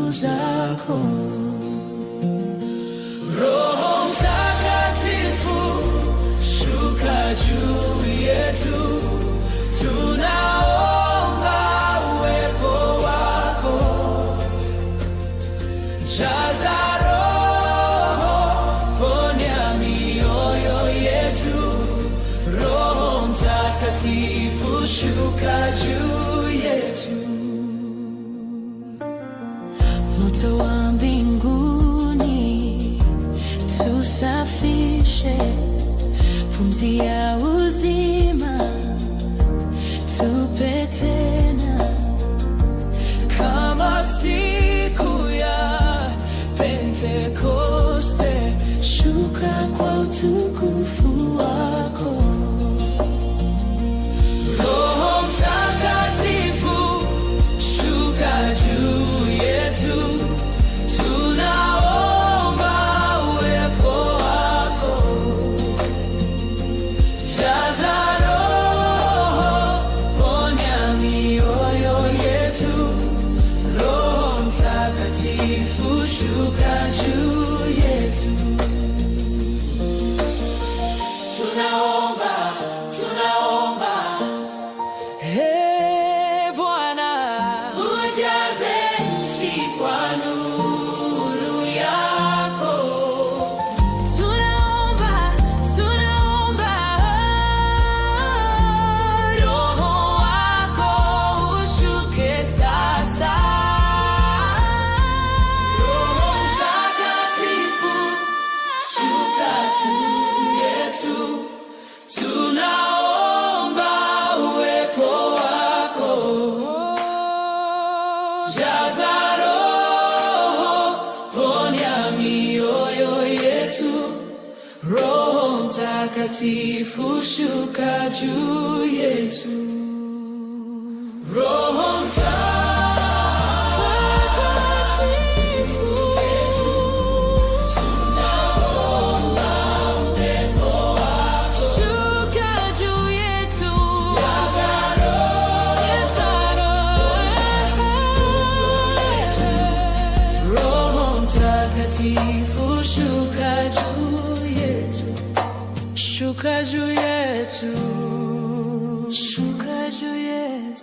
nguvu zako. Roho Mtakatifu, shuka juu yetu, tunaomba uwepo wako. Jaza Roho, ponya mioyo yetu. Roho Mtakatifu, shuka juu yetu. Moto wa mbinguni tusafishe, pumzi ya uzima tupe tena, kama siku ya Pentekoste. Shuka kwa utukufu wako. Roho Mtakatifu, shuka juu yetu, tunaomba uwepo wako. Jaza Roho, ponya mioyo yetu. Roho Mtakatifu, shuka juu yetu. Tunaomba, tunaomba. Ee Bwana, ujaze nchi kwa nuru yako. Tunaomba, tunaomba. Roho wako ushuke sasa. Roho Mtakatifu, shuka juu yetu, tunaomba uwepo wako. Jaza Roho, ponya mioyo yetu. Roho Mtakatifu, shuka juu yetu. Roho Mtakatifu, tunaomba uwepo wako. Shuka juu yetu. Jaza Roho. Roho Mtakatifu, shuka juu yetu. Shuka juu yetu. Shuka juu yetu.